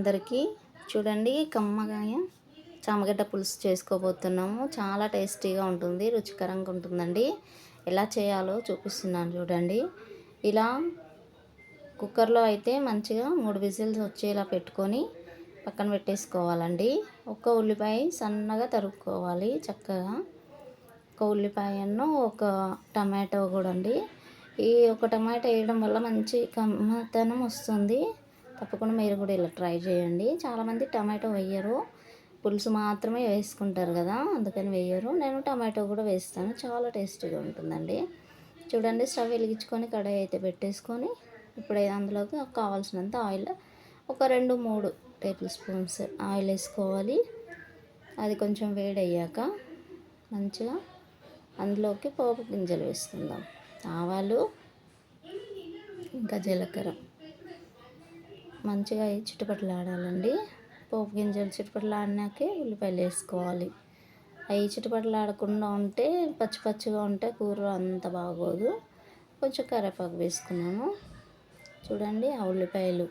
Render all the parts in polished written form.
అందరికీ. చూడండి, కమ్మగాయ చామగడ్డ పులుసు చేసుకోబోతున్నాము. చాలా టేస్టీగా ఉంటుంది, రుచికరంగా ఉంటుందండి. ఎలా చేయాలో చూపిస్తున్నాను చూడండి. ఇలా కుక్కర్లో అయితే మంచిగా 3 విజిల్స్ వచ్చేలా పెట్టుకొని పక్కన పెట్టేసుకోవాలండి. ఒక్క ఉల్లిపాయ సన్నగా తరుక్కోవాలి చక్కగా. ఒక ఉల్లిపాయను, ఒక టమాటో కూడా అండి. ఈ ఒక టమాటా వేయడం వల్ల మంచి కమ్మతనం వస్తుంది. తప్పకుండా మీరు కూడా ఇలా ట్రై చేయండి. చాలామంది టమాటో వేయరు, పులుసు మాత్రమే వేసుకుంటారు కదా, అందుకని వేయరు. నేను టమాటో కూడా వేస్తాను, చాలా టేస్టీగా ఉంటుందండి. చూడండి, స్టవ్ వెలిగించుకొని కడాయి అయితే పెట్టేసుకొని ఇప్పుడు అందులోకి కావాల్సినంత ఆయిల్, ఒక 2-3 టేబుల్ స్పూన్స్ ఆయిల్ వేసుకోవాలి. అది కొంచెం వేడయ్యాక మంచిగా అందులోకి పోపు గింజలు వేసుకుందాం. ఆవాలు, ఇంకా జీలకర్ర మంచిగా చిటపటలాడాలండి. పోపు గింజలు చిటపటలాడినాకే ఉల్లిపాయలు వేసుకోవాలి. అవి చిటపటలాడకుండా ఉంటే, పచ్చి పచ్చిగా ఉంటే కూర అంత బాగోదు. కొంచెం కరివేపాకు వేసుకున్నాను. చూడండి, ఆ ఉల్లిపాయలు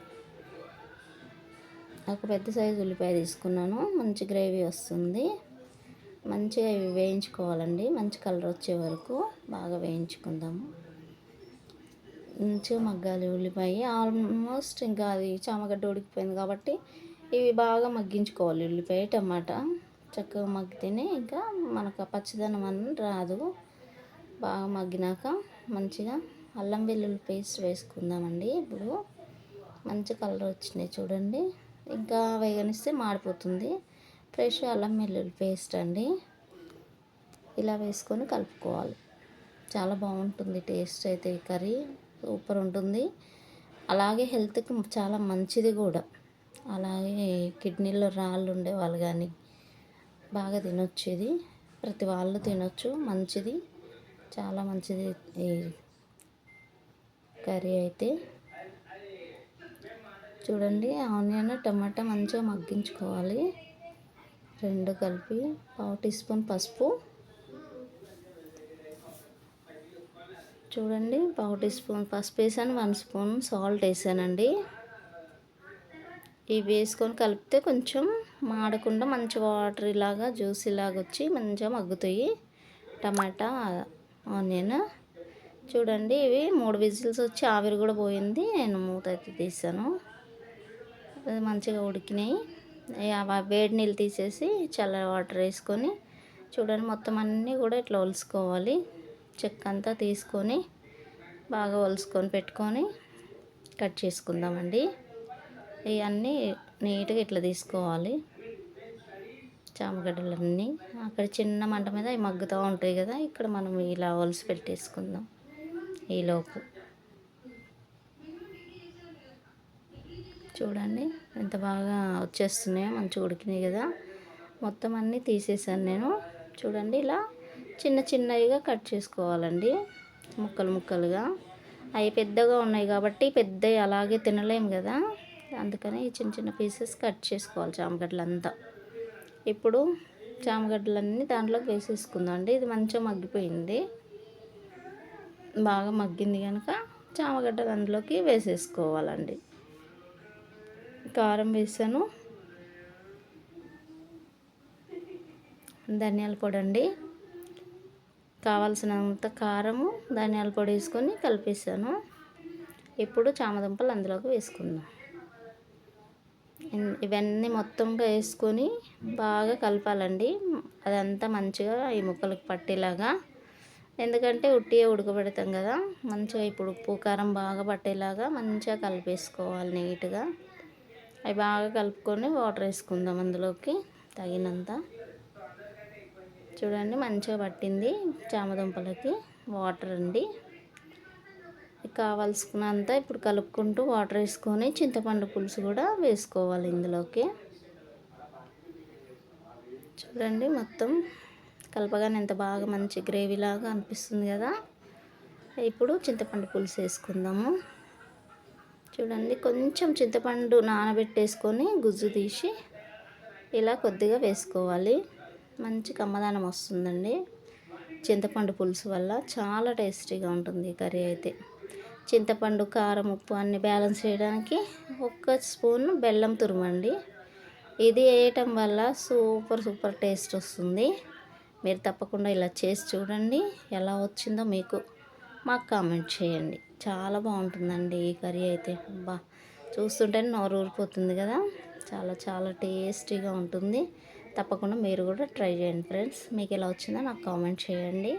ఒక పెద్ద సైజు ఉల్లిపాయ తీసుకున్నాను. మంచి గ్రేవీ వస్తుంది. మంచిగా ఇవి వేయించుకోవాలండి, మంచి కలర్ వచ్చే వరకు బాగా వేయించుకుందాము. మంచిగా మగ్గాలి ఉల్లిపాయ. ఆల్మోస్ట్ ఇంకా అది చామగడ్డ ఉడికిపోయింది కాబట్టి ఇవి బాగా మగ్గించుకోవాలి. ఉల్లిపాయ, టమాటా చక్కగా మగ్గితేనే ఇంకా మనకు ఆ పచ్చిదనం అని రాదు. బాగా మగ్గినాక మంచిగా అల్లం వెల్లుల్లి పేస్ట్ వేసుకుందామండి. ఇప్పుడు మంచి కలర్ వచ్చినాయి చూడండి. ఇంకా వేగనిస్తే మాడిపోతుంది. ఫ్రెష్ అల్లం వెల్లుల్లి పేస్ట్ అండి. ఇలా వేసుకొని కలుపుకోవాలి. చాలా బాగుంటుంది టేస్ట్ అయితే. ఈ కర్రీ సూపర్ ఉంటుంది. అలాగే హెల్త్కి చాలా మంచిది కూడా. అలాగే కిడ్నీలో రాళ్ళు ఉండేవాళ్ళు కానీ బాగా తినొచ్చు. ఇది ప్రతి వాళ్ళు తినొచ్చు, మంచిది, చాలా మంచిది ఈ కర్రీ అయితే. చూడండి, ఆనియన్, టమాటా మంచిగా మగ్గించుకోవాలి. 2 కలిపి 1/2 టీ స్పూన్ పసుపు, చూడండి 1/2 టీ స్పూన్ పసుపు వేసాను. 1 స్పూన్ సాల్ట్ వేసానండి. ఇవి వేసుకొని కలిపితే కొంచెం మాడకుండా మంచి వాటర్ ఇలాగా జ్యూస్ ఇలాగ వచ్చి మంచిగా మగ్గుతాయి టమాటా, ఆనియన్. చూడండి, ఇవి 3 విజిల్స్ వచ్చి ఆవిరి కూడా పోయింది. నేను మూత అయితే తీసాను. మంచిగా ఉడికినాయి. వేడి నీళ్ళు తీసేసి చల్ల వాటర్ వేసుకొని చూడండి, మొత్తం అన్నీ కూడా ఇట్లా ఒలుసుకోవాలి. చెక్క అంతా తీసుకొని బాగా ఒలుసుకొని పెట్టుకొని కట్ చేసుకుందామండి. ఇవన్నీ నీట్గా ఇట్లా తీసుకోవాలి. చామగడ్డలన్నీ అక్కడ చిన్న మంట మీద అవి మగ్గుతూ ఉంటాయి కదా, ఇక్కడ మనం ఇలా ఒలిసి పెట్టేసుకుందాం. ఈలోపు చూడండి ఎంత బాగా వచ్చేస్తున్నాయో, మంచిగా ఉడికినాయి కదా. మొత్తం అన్నీ తీసేసాను నేను. చూడండి, ఇలా చిన్న చిన్నవిగా కట్ చేసుకోవాలండి, ముక్కలు ముక్కలుగా. అవి పెద్దగా ఉన్నాయి కాబట్టి పెద్దవి అలాగే తినలేము కదా, అందుకని చిన్న చిన్న పీసెస్ కట్ చేసుకోవాలి చామగడ్డలంతా. ఇప్పుడు చామగడ్డలన్నీ దాంట్లోకి వేసేసుకుందాం అండి. ఇది మంచిగా మగ్గిపోయింది, బాగా మగ్గింది కనుక చామగడ్డలు అందులోకి వేసేసుకోవాలండి. కారం వేసాను, ధనియాల పొడి అండి, కావాల్సినంత కారము, ధనియాల పొడి వేసుకొని కలిపేసాను. ఇప్పుడు చామదుంపలు అందులోకి వేసుకుందాం. ఇవన్నీ మొత్తంగా వేసుకొని బాగా కలపాలండి. అదంతా మంచిగా ఈ ముక్కలకు పట్టేలాగా, ఎందుకంటే ఉట్టిగా ఉడకబెడతాం కదా. మంచిగా ఇప్పుడు ఉప్పు కారం బాగా పట్టేలాగా మంచిగా కలిపేసుకోవాలి నీట్గా. అవి బాగా కలుపుకొని వాటర్ వేసుకుందాం అందులోకి తగినంత. చూడండి, మంచిగా పట్టింది చామదుంపలకి వాటర్ అండి. కావాల్సినంత ఇప్పుడు కలుపుకుంటూ వాటర్ వేసుకొని చింతపండు పులుసు కూడా వేసుకోవాలి ఇందులోకి. చూడండి, మొత్తం కలపగానే ఎంత బాగా మంచి గ్రేవీ లాగా అనిపిస్తుంది కదా. ఇప్పుడు చింతపండు పులుసు వేసుకుందాము. చూడండి, కొంచెం చింతపండు నానబెట్టేసుకొని గుజ్జు తీసి ఇలా కొద్దిగా వేసుకోవాలి. మంచి కమ్మదనం వస్తుందండి చింతపండు పులుసు వల్ల. చాలా టేస్టీగా ఉంటుంది ఈ కర్రీ అయితే. చింతపండు, కారం, ఉప్పు అన్నీ బ్యాలెన్స్ చేయడానికి ఒక్క స్పూన్ బెల్లం తురుమండి. ఇది వేయటం వల్ల సూపర్ సూపర్ టేస్ట్ వస్తుంది. మీరు తప్పకుండా ఇలా చేసి చూడండి. ఎలా వచ్చిందో మీకు మాకు కామెంట్ చేయండి. చాలా బాగుంటుందండి ఈ కర్రీ అయితే. అబ్బా, చూస్తుంటేనే నోరు ఊరిపోతుంది కదా. చాలా చాలా టేస్టీగా ఉంటుంది. తప్పకుండా మీరు కూడా ట్రై చేయండి ఫ్రెండ్స్. మీకు ఎలా వచ్చిందో నాకు కామెంట్ చేయండి.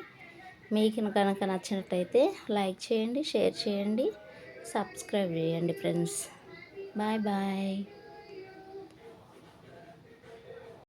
మీకు కనుక నచ్చినట్టయితే లైక్ చేయండి, షేర్ చేయండి, సబ్స్క్రైబ్ చేయండి ఫ్రెండ్స్. Bye bye.